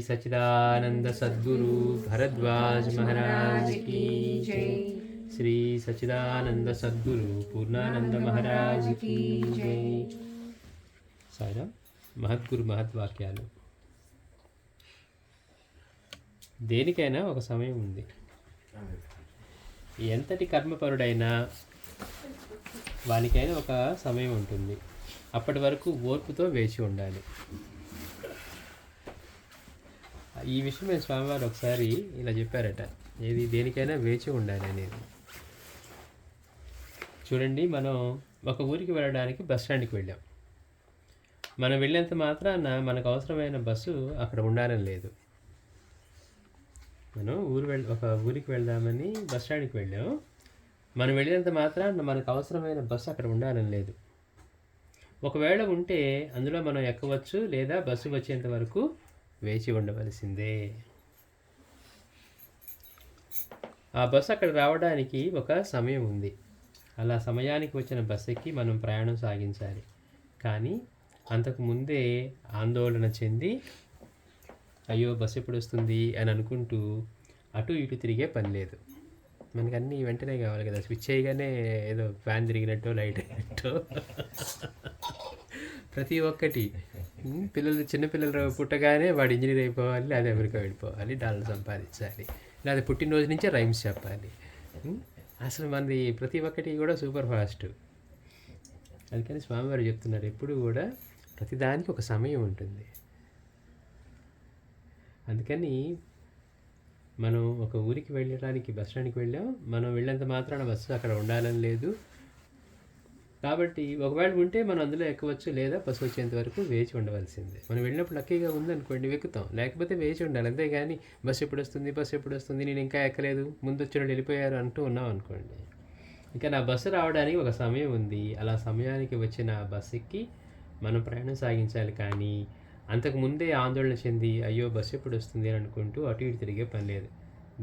सच्चिदानंद सद्गुरु भरद्वाज महाराज की जय। श्री सच्चिदानंद सद्गुरु पूर्णानंद महाराज की जय। साईराम। మహద్గురు మహద్వాక్యాలు. దేనికైనా ఒక సమయం ఉంది. ఎంతటి కర్మపరుడైనా వానికైనా ఒక సమయం ఉంటుంది. అప్పటి వరకు ఓర్పుతో వేచి ఉండాలి. ఈ విషయం నేను స్వామివారు ఒకసారి ఇలా చెప్పారట, ఏది దేనికైనా వేచి ఉండాలి అనేది. చూడండి, మనం ఒక ఊరికి వెళ్ళడానికి బస్ స్టాండ్కి వెళ్ళాం. మనం వెళ్ళేంత మాత్రాన మనకు అవసరమైన బస్సు అక్కడ ఉండాలని లేదు. మనం ఒక ఊరికి వెళ్దామని బస్ స్టాండ్కి వెళ్ళాం. మనం వెళ్ళేంత మాత్రాన మనకు అవసరమైన బస్సు అక్కడ ఉండాలని లేదు. ఒకవేళ ఉంటే అందులో మనం ఎక్కవచ్చు, లేదా బస్సు వచ్చేంత వరకు వేచి ఉండవలసిందే. ఆ బస్సు అక్కడ రావడానికి ఒక సమయం ఉంది. అలా సమయానికి వచ్చిన బస్సు ఎక్కి మనం ప్రయాణం సాగించాలి. కానీ అంతకుముందే ఆందోళన చెంది అయ్యో బస్సు ఎప్పుడు వస్తుంది అని అనుకుంటూ అటు ఇటు తిరిగే పని లేదు. మనకి అన్నీ వెంటనే కావాలి కదా. స్విచ్ చేయగానే ఏదో ఫ్యాన్ తిరిగినట్టు, లైట్ అయినట్టు ప్రతి ఒక్కటి. చిన్నపిల్లలు పుట్టగానే వాడు ఇంజనీర్ అయిపోవాలి, లేదా అమెరికా వెళ్ళిపోవాలి, డాలర్ సంపాదించాలి, లేదా పుట్టినరోజు నుంచే రైమ్స్ చెప్పాలి. అసలు మనది ప్రతి ఒక్కటి కూడా సూపర్ ఫాస్ట్. అందుకని స్వామివారు చెప్తున్నారు, ఎప్పుడు కూడా ప్రతిదానికి ఒక సమయం ఉంటుంది. అందుకని మనం ఒక ఊరికి వెళ్ళడానికి బస్ స్టాండ్కి వెళ్ళాం. మనం వెళ్ళేంత మాత్రాన బస్సు అక్కడ ఉండాలని లేదు. కాబట్టి ఒకవేళ ఉంటే మనం అందులో ఎక్కవచ్చు, లేదా బస్సు వచ్చేంత వరకు వేచి ఉండవలసిందే. మనం వెళ్ళినప్పుడు లక్కీగా ఉందనుకోండి ఎక్కుతాం, లేకపోతే వేచి ఉండాలి. అంతేగాని బస్సు ఎప్పుడు వస్తుంది, నేను ఇంకా ఎక్కలేదు, ముందు వచ్చిన వెళ్ళిపోయారు అంటూ ఉన్నాం అనుకోండి. ఇంకా నా బస్సు రావడానికి ఒక సమయం ఉంది. అలా సమయానికి వచ్చిన ఆ బస్సు ఎక్కి మనం ప్రయాణం సాగించాలి. కానీ అంతకుముందే ఆందోళన చెంది అయ్యో బస్సు ఎప్పుడు వస్తుంది అని అనుకుంటూ అటు ఇటు తిరిగే పని లేదు.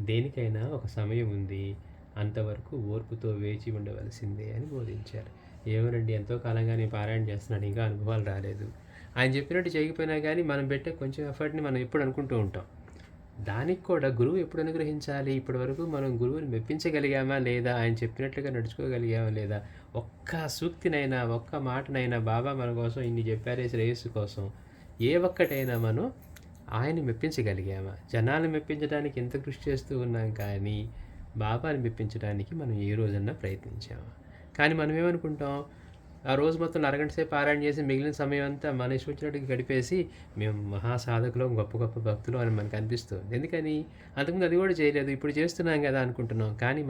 దేనికైనా ఒక సమయం ఉంది, అంతవరకు ఓర్పుతో వేచి ఉండవలసిందే అని బోధించారు. ఏమోనండి, ఎంతో కాలంగా నేను పారాయణ చేస్తున్నాను, ఇంకా అనుభవాలు రాలేదు. ఆయన చెప్పినట్టు చేయకపోయినా కానీ మనం పెట్టే కొంచెం ఎఫర్ట్ని మనం ఎప్పుడు అనుకుంటూ ఉంటాం. దానికి కూడా గురువు ఎప్పుడు అనుగ్రహించాలి? ఇప్పటి వరకు మనం గురువుని మెప్పించగలిగామా లేదా? ఆయన చెప్పినట్లుగా నడుచుకోగలిగామా లేదా? ఒక్క సూక్తినైనా, ఒక్క మాటనైనా బాబా మన కోసం ఇన్ని చెప్పారే శ్రేయస్సు కోసం, ఏ ఒక్కటైనా మనం ఆయన్ని మెప్పించగలిగామా? జనాన్ని మెప్పించడానికి ఎంత కృషి చేస్తూ ఉన్నాం, కానీ బాబాని మెప్పించడానికి మనం ఏ రోజన్నా ప్రయత్నించామా? కానీ మనం ఏమనుకుంటాం, ఆ రోజు మొత్తం అరగంట సేపు పారాయణ చేసి మిగిలిన సమయం అంతా మన ఇష్టం వచ్చినట్టుగా గడిపేసి మేము మహాసాధకులు, గొప్ప గొప్ప భక్తులు అని మనకు అనిపిస్తుంది. ఎందుకని? అంతకుముందు అది కూడా చేయలేదు, ఇప్పుడు చేస్తున్నాం కదా అనుకుంటున్నాం. కానీ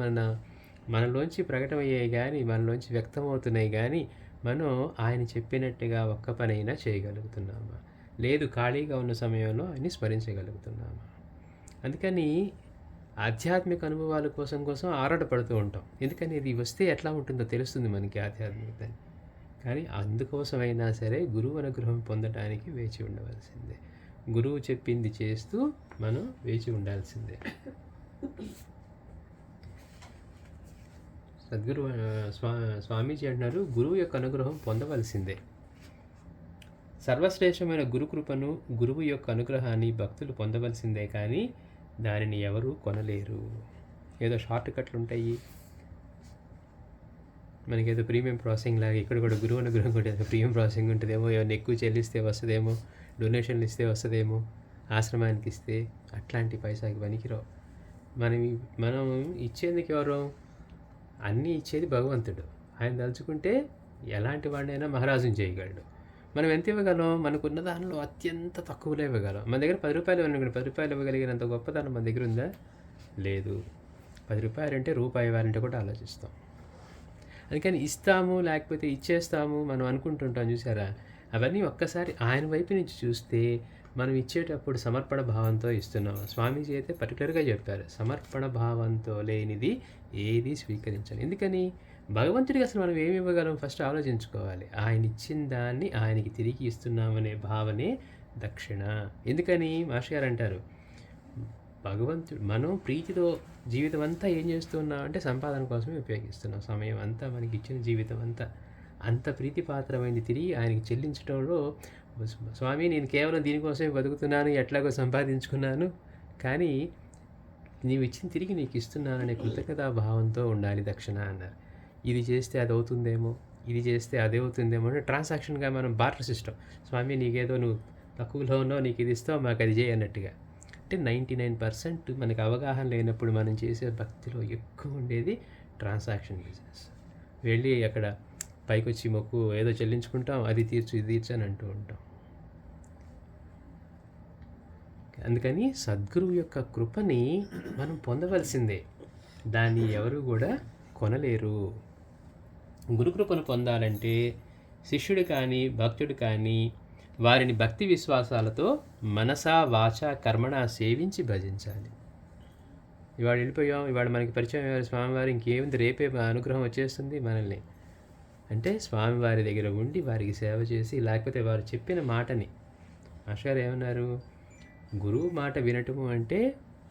మనలోంచి ప్రకటమయ్యాయి కానీ, మనలోంచి వ్యక్తమవుతున్నాయి కానీ, మనం ఆయన చెప్పినట్టుగా ఒక్క పనైనా చేయగలుగుతున్నామా? లేదు, ఖాళీగా ఉన్న సమయంలో ఆయన్ని స్మరించగలుగుతున్నామా? అందుకని ఆధ్యాత్మిక అనుభవాల కోసం ఆరాటపడుతూ ఉంటాం. ఎందుకని ఇది వస్తే ఎట్లా ఉంటుందో తెలుస్తుంది మనకి ఆధ్యాత్మికత. కానీ అందుకోసమైనా సరే గురువు అనుగ్రహం పొందడానికి వేచి ఉండవలసిందే. గురువు చెప్పింది చేస్తూ మనం వేచి ఉండాల్సిందే. సద్గురు స్వామీజీ అంటున్నారు, గురువు యొక్క అనుగ్రహం పొందవలసిందే. సర్వశ్రేష్టమైన గురుకృపను, గురువు యొక్క అనుగ్రహాన్ని భక్తులు పొందవలసిందే, కానీ దానిని ఎవరు కొనలేరు. ఏదో షార్ట్ కట్లు ఉంటాయి, మనకేదో ప్రీమియం ప్రాసెసింగ్ లాగా ఇక్కడ కూడా గురువు అనుగ్రహం కూడా ప్రీమియం ప్రాసెసింగ్ ఉంటుందేమో, ఏమైనా ఎక్కువ చెల్లిస్తే వస్తుందేమో, డొనేషన్లు ఇస్తే వస్తుందేమో, ఆశ్రమానికి ఇస్తే, అట్లాంటి పైసాకి పనికిరావు. మనం ఇచ్చేందుకు ఎవరు? అన్నీ ఇచ్చేది భగవంతుడు. ఆయన తలుచుకుంటే ఎలాంటి వాడినైనా మహారాజుని చేయగలడు. మనం ఎంత ఇవ్వగలం? మనకున్న దానిలో అత్యంత తక్కువలో ఇవ్వగలం. మన దగ్గర 10 రూపాయలు అనుకోండి, 10 రూపాయలు ఇవ్వగలిగినంత గొప్పతనం మన దగ్గర ఉందా? లేదు. 10 రూపాయలు అంటే రూపాయి ఇవ్వాలంటే కూడా ఆలోచిస్తాం. అందుకని ఇస్తాము, లేకపోతే ఇచ్చేస్తాము మనం అనుకుంటుంటాం, చూసారా? అవన్నీ ఒక్కసారి ఆయన వైపు నుంచి చూస్తే మనం ఇచ్చేటప్పుడు సమర్పణ భావంతో ఇస్తున్నాం. స్వామీజీ అయితే పర్టికులర్గా చెప్పారు, సమర్పణ భావంతో లేనిది ఏది స్వీకరించాలి. ఎందుకని? భగవంతుడికి అసలు మనం ఏమి ఇవ్వగలం ఫస్ట్ ఆలోచించుకోవాలి. ఆయన ఇచ్చిన దాన్ని ఆయనకి తిరిగి ఇస్తున్నామనే భావనే దక్షిణ. ఎందుకని? మాస్టర్ గారు అంటారు, భగవంతుడు మనం ప్రీతితో జీవితం అంతా ఏం చేస్తున్నాం అంటే సంపాదన కోసమే ఉపయోగిస్తున్నాం. సమయం అంతా, మనకి ఇచ్చిన జీవితం అంతా అంత ప్రీతిపాత్రమైంది తిరిగి ఆయనకి చెల్లించడంలో స్వామి నేను కేవలం దీనికోసమే బతుకుతున్నాను, ఎట్లాగో సంపాదించుకున్నాను, కానీ నీవు ఇచ్చిన తిరిగి నీకు ఇస్తున్నాననే కృతజ్ఞతా భావంతో ఉండాలి దక్షిణ అన్నారు. ఇది చేస్తే అది అవుతుందేమో, ఇది చేస్తే అదే అవుతుందేమో అంటే ట్రాన్సాక్షన్గా మనం బార్టర్ సిస్టమ్. స్వామి నీకేదో నువ్వు తక్కువలో ఉన్నావు, నీకు ఇది ఇస్తావు, మాకు అది చేయి అన్నట్టుగా. అంటే 99% మనకు అవగాహన లేనప్పుడు మనం చేసే భక్తిలో ఎక్కువ ఉండేది ట్రాన్సాక్షన్ బిజినెస్. వెళ్ళి అక్కడ పైకి వచ్చి మొక్కు ఏదో చెల్లించుకుంటాం, అది తీర్చు ఇది తీర్చు అని అంటూ ఉంటాం. అందుకని సద్గురువు యొక్క కృపని మనం పొందవలసిందే, దాన్ని ఎవరు కూడా కొనలేరు. గురుకృపను పొందాలంటే శిష్యుడు కానీ భక్తుడు కానీ వారిని భక్తి విశ్వాసాలతో మనసా వాచ కర్మణ సేవించి భజించాలి. ఇవాళ వెళ్ళిపోయాం, ఇవాళ మనకి పరిచయం అయ్యారు స్వామివారు, ఇంకేముంది రేపే అనుగ్రహం వచ్చేస్తుంది మనల్ని అంటే స్వామివారి దగ్గర ఉండి వారికి సేవ చేసి, లేకపోతే వారు చెప్పిన మాటని, మాస్టర్ ఏమన్నారు, గురువు మాట వినటము అంటే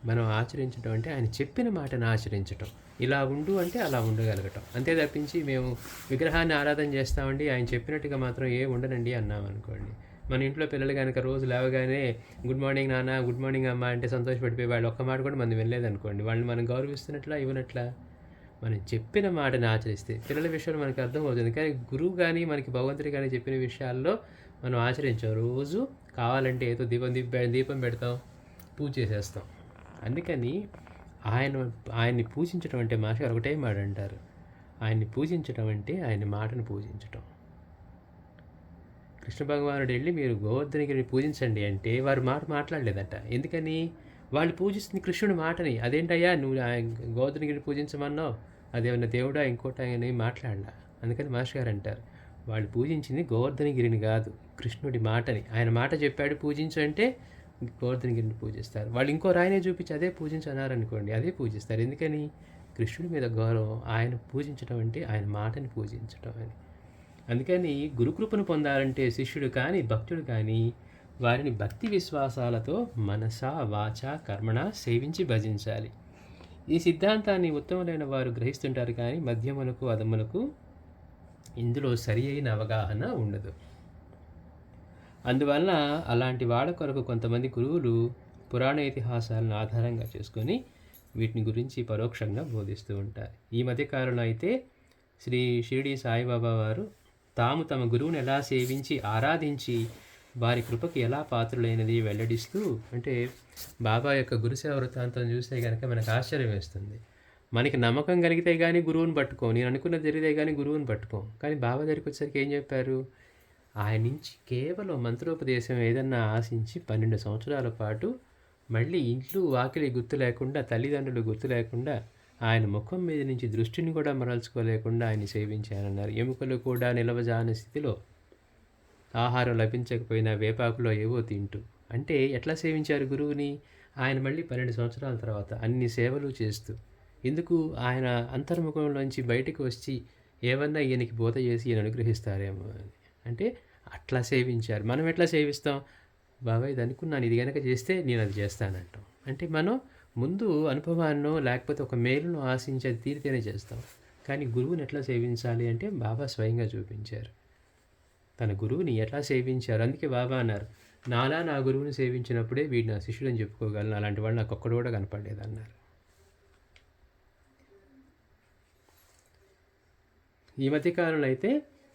మనం ఆచరించడం అంటే ఆయన చెప్పిన మాటను ఆచరించటం, ఇలా ఉండు అంటే అలా ఉండగలగటం, అంతే తప్పించి మేము విగ్రహాన్ని ఆరాధన చేస్తామండి ఆయన చెప్పినట్టుగా మాత్రం ఏ ఉండనండి అన్నామనుకోండి. మన ఇంట్లో పిల్లలు కనుక రోజు లేవగానే గుడ్ మార్నింగ్ నాన్న, గుడ్ మార్నింగ్ అమ్మ అంటే సంతోషపడిపోయి వాళ్ళు ఒక్క మాట కూడా మనం వినలేదనుకోండి, వాళ్ళని మనం గౌరవిస్తున్నట్లా ఇవ్వనట్లా. మనం చెప్పిన మాటని ఆచరిస్తే పిల్లల విషయంలో మనకు అర్థమవుతుంది, కానీ గురువు కానీ మనకి భగవంతుడి కానీ చెప్పిన విషయాల్లో మనం ఆచరించాం. రోజు కావాలంటే ఏదో దీపం పెడతాం, పూజ చేసేస్తాం. అందుకని ఆయన్ని పూజించడం అంటే మాస్టర్ ఒకటే మాట అంటారు, ఆయన్ని పూజించడం అంటే ఆయన మాటను పూజించటం. కృష్ణ భగవానుడు వెళ్ళి మీరు గోవర్ధనగిరిని పూజించండి అంటే వారు మాట మాట్లాడలేదట. ఎందుకని? వాళ్ళు పూజిస్తుంది కృష్ణుడి మాటని. అదేంటయ్యా నువ్వు గోవర్ధనగిరిని పూజించమన్నావు, అదేమన్నా దేవుడా ఇంకోట అని మాట్లాడలా. అందుకని మాస్టర్ గారు అంటారు, వాళ్ళు పూజించింది గోవర్ధనగిరిని కాదు, కృష్ణుడి మాటని. ఆయన మాట చెప్పాడు పూజించు అంటే గోవర్ధనగిరిని పూజిస్తారు. వాళ్ళు ఇంకో రాయినే చూపించి అదే పూజించన్నారనుకోండి, అదే పూజిస్తారు. ఎందుకని? కృష్ణుడి మీద గౌరవం. ఆయన పూజించడం అంటే ఆయన మాటని పూజించడం అని. అందుకని గురుకృపను పొందాలంటే శిష్యుడు కానీ భక్తుడు కానీ వారిని భక్తి విశ్వాసాలతో మనసా వాచ కర్మణ సేవించి భజించాలి. ఈ సిద్ధాంతాన్ని ఉత్తములైన వారు గ్రహిస్తుంటారు, కానీ మధ్యములకు అధములకు ఇందులో సరి అయిన అవగాహన ఉండదు. అందువలన అలాంటి వాళ్ళ కొరకు కొంతమంది గురువులు పురాణ ఇతిహాసాలను ఆధారంగా చేసుకొని వీటిని గురించి పరోక్షంగా బోధిస్తూ ఉంటారు. ఈ మధ్యకాలంలో అయితే శ్రీ షిరిడి సాయిబాబా వారు తాము తమ గురువుని ఎలా సేవించి ఆరాధించి వారి కృపకి ఎలా పాత్రులైనది వెల్లడిస్తూ, అంటే బాబా యొక్క గురుసేవ వృత్తాంతం చూస్తే కనుక మనకు ఆశ్చర్యం వేస్తుంది. మనకి నమ్మకం కలిగితే కానీ గురువుని పట్టుకోం, నేను అనుకున్నది జరిగితే కానీ గురువుని పట్టుకోం. కానీ బాబా దగ్గరికి వచ్చేసరికి ఏం చెప్పారు, ఆయన నుంచి కేవలం మంత్రోపదేశం ఏదన్నా ఆశించి 12 సంవత్సరాల పాటు మళ్ళీ ఇంట్లో వాకిలి గుర్తు లేకుండా, తల్లిదండ్రులు గుర్తు లేకుండా, ఆయన ముఖం మీద నుంచి దృష్టిని కూడా మరల్చుకోలేకుండా ఆయన సేవించారన్నారు. ఎముకలు కూడా నిలవజాని స్థితిలో, ఆహారం లభించకపోయినా వేపాకులో ఏవో తింటూ. అంటే ఎట్లా సేవించారు గురువుని? ఆయన మళ్ళీ 12 సంవత్సరాల తర్వాత అన్ని సేవలు చేస్తూ. ఎందుకు? ఆయన అంతర్ముఖంలోంచి బయటకు వచ్చి ఏమన్నా ఈయనకి బోధ చేసి ఈయన అనుగ్రహిస్తారేమో అని. అంటే అట్లా సేవించారు. మనం ఎట్లా సేవిస్తాం? బాబాయ్ ఇది అనుకున్నాను, ఇది కనుక చేస్తే నేను అది చేస్తానంటాం. అంటే మనం ముందు అనుభవాన్నో లేకపోతే ఒక మేలును ఆశించి అది తీరితేనే చేస్తాం. కానీ గురువుని ఎట్లా సేవించాలి అంటే బాబా స్వయంగా చూపించారు. తన గురువుని ఎట్లా సేవించారు. అందుకే బాబా అన్నారు, నాలా నా గురువుని సేవించినప్పుడే వీడు నా శిష్యుడని చెప్పుకోగలను, అలాంటి వాళ్ళు నాకు ఒక్కడు కూడా కనపడలేదు అన్నారు. ఈ మధ్యకాలంలో అయితే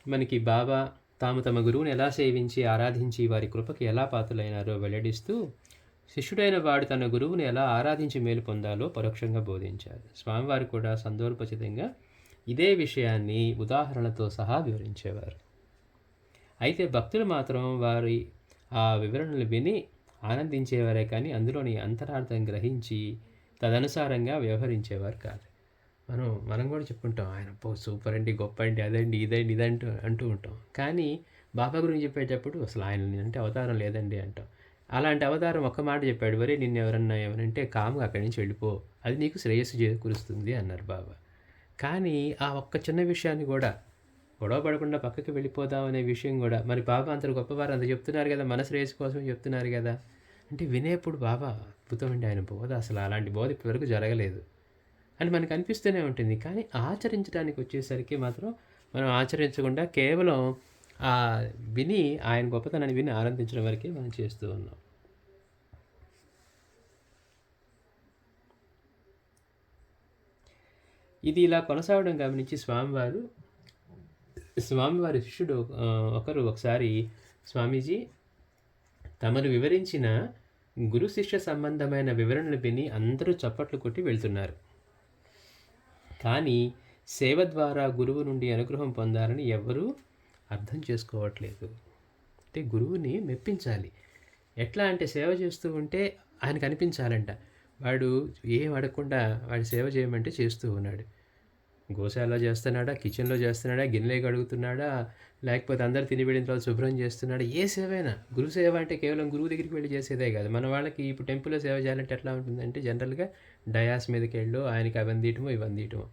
మనకి బాబా తాము తమ గురువుని ఎలా సేవించి ఆరాధించి వారి కృపకి ఎలా పాత్రులైనారో వెల్లడిస్తూ, శిష్యుడైన వాడు తన గురువుని ఎలా ఆరాధించి మేలు పొందాలో పరోక్షంగా బోధించారు. స్వామివారు కూడా సందర్భోచితంగా ఇదే విషయాన్ని ఉదాహరణలతో సహా వివరించేవారు. అయితే భక్తులు మాత్రం వారి ఆ వివరణలు విని ఆనందించేవారే కానీ అందులోని అంతరార్థం గ్రహించి తదనుసారంగా వ్యవహరించేవారు కాదు. మనం కూడా చెప్పుకుంటాం, ఆయన సూపర్ అండి, గొప్ప అండి, అదండి ఇదండి ఇదంటూ అంటూ ఉంటాం. కానీ బాబా గురించి చెప్పేటప్పుడు అసలు ఆయన అంటే అవతారం లేదండి అంటాం. అలాంటి అవతారం ఒక్క మాట చెప్పాడు, వరే నిన్ను ఎవరంటే కాముగా అక్కడి నుంచి వెళ్ళిపో, అది నీకు శ్రేయస్సు చేకూరుస్తుంది అన్నారు బాబా. కానీ ఆ ఒక్క చిన్న విషయాన్ని కూడా గొడవ పడకుండా పక్కకి వెళ్ళిపోదాం అనే విషయం కూడా, మరి బాబా అంత గొప్పవారు అంత చెప్తున్నారు కదా, మన శ్రేయస్సు కోసం చెప్తున్నారు కదా అంటే వినేప్పుడు బాబా అద్భుతమండి ఆయన బోధ, అసలు అలాంటి బోధ ఇప్పటివరకు జరగలేదు అని మనకు అనిపిస్తూనే ఉంటుంది. కానీ ఆచరించడానికి వచ్చేసరికి మాత్రం మనం ఆచరించకుండా కేవలం విని ఆయన గొప్పతనాన్ని విని ఆనందించడం వరకే మనం చేస్తూ ఉన్నాం. ఇది ఇలా కొనసాగడం గమనించి స్వామివారి శిష్యుడు ఒకరు ఒకసారి, స్వామీజీ, తమరు వివరించిన గురు శిష్య సంబంధమైన వివరణలు విని అందరూ చప్పట్లు కొట్టి వెళ్తున్నారు. కానీ సేవ ద్వారా గురువు నుండి అనుగ్రహం పొందాలని ఎవ్వరూ అర్థం చేసుకోవట్లేదు. అంటే గురువుని మెప్పించాలి. ఎట్లా అంటే సేవ చేస్తూ ఉంటే ఆయనకు అనిపించాలంట, వాడు ఏం అడగకుండా వాడి సేవ చేయమంటే చేస్తూ ఉన్నాడు. గోశాలలో చేస్తున్నాడా, కిచెన్లో చేస్తున్నాడా, గిన్నెలే కడుగుతున్నాడా, లేకపోతే అందరు తిని వెళ్ళిన తర్వాత శుభ్రం చేస్తున్నాడా, ఏ సేవైనా. గురు సేవ అంటే కేవలం గురువు దగ్గరికి వెళ్ళి చేసేదే కాదు. మన వాళ్ళకి ఇప్పుడు టెంపుల్లో సేవ చేయాలంటే ఎట్లా ఉంటుందంటే జనరల్గా డయాస్ మీదకి వెళ్ళు ఆయనకి అవందీయటమో ఇవందీయటమో.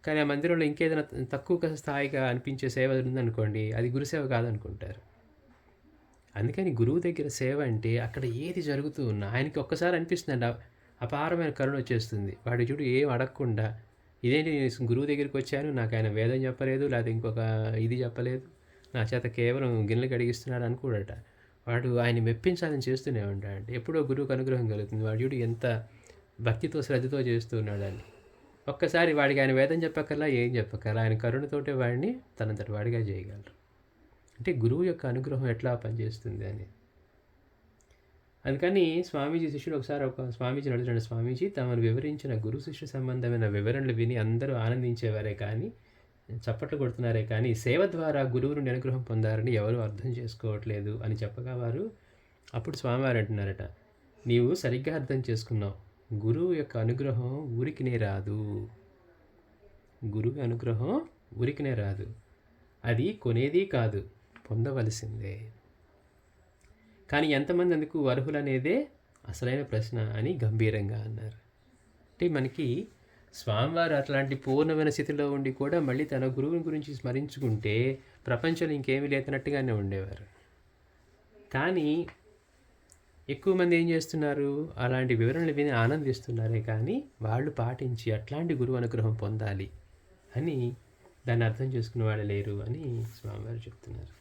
కానీ ఆ మందిరంలో ఇంకేదైనా తక్కువ స్థాయిగా అనిపించే సేవ ఉందనుకోండి, అది గురుసేవ కాదనుకుంటారు. అందుకని గురువు దగ్గర సేవ అంటే అక్కడ ఏది జరుగుతూ ఉన్నా ఆయనకి ఒక్కసారి అనిపిస్తుందండి, అపారమైన కరుణ వచ్చేస్తుంది. వాడు చూడు ఏం అడగకుండా, ఇదేంటి నేను గురువు దగ్గరికి వచ్చాను, నాకు ఆయన వేదం చెప్పలేదు, లేకపోతే ఇంకొక ఇది చెప్పలేదు, నా చేత కేవలం గిన్నెలు కడిగిస్తున్నాడు అనుకోడట. వాడు ఆయన మెప్పించాలని చేస్తూనే ఉంటాడు. ఎప్పుడో గురువుకు అనుగ్రహం కలుగుతుంది. వాడు చూడు ఎంత భక్తితో శ్రద్ధతో చేస్తూ ఉన్నాడని. ఒక్కసారి వాడికి ఆయన వేదం చెప్పక్కర్లా, ఏం చెప్పక్కర్లా, ఆయన కరుణతోటే వాడిని తనంతటి వాడిగా చేయగలరు. అంటే గురువు యొక్క అనుగ్రహం ఎట్లా పనిచేస్తుంది అని. అందుకని స్వామీజీ శిష్యుడు ఒకసారి స్వామీజీని అడుగుతాడు, స్వామీజీ, తమను వివరించిన గురు శిష్య సంబంధమైన వివరణలు విని అందరూ ఆనందించేవారే కానీ, చప్పట్లు కొడుతున్నారే కానీ, సేవ ద్వారా గురువు నుండి అనుగ్రహం పొందారని ఎవరు అర్థం చేసుకోవట్లేదు అని చెప్పగా వారు, అప్పుడు స్వామివారు అంటున్నారట, నీవు సరిగ్గా అర్థం చేసుకున్నావు. గురువు యొక్క అనుగ్రహం ఊరికినే రాదు. గురువు అనుగ్రహం ఊరికినే రాదు. అది కొనేది కాదు, పొందవలసిందే. కానీ ఎంతమంది అందుకు అర్హులనేదే అసలైన ప్రశ్న అని గంభీరంగా అన్నారు. అంటే మనకి స్వామివారు అట్లాంటి పూర్ణమైన స్థితిలో ఉండి కూడా మళ్ళీ తన గురువుని గురించి స్మరించుకుంటే ప్రపంచంలో ఇంకేమీ లేతనట్టుగానే ఉండేవారు. కానీ ఎక్కువ మంది ఏం చేస్తున్నారు, అలాంటి వివరణలు విని ఆనందిస్తున్నారే కానీ వాళ్ళు పాటించి అట్లాంటి గురువు అనుగ్రహం పొందాలి అని దాన్ని అర్థం చేసుకునే వాళ్ళు లేరు అని స్వామివారు చెప్తున్నారు.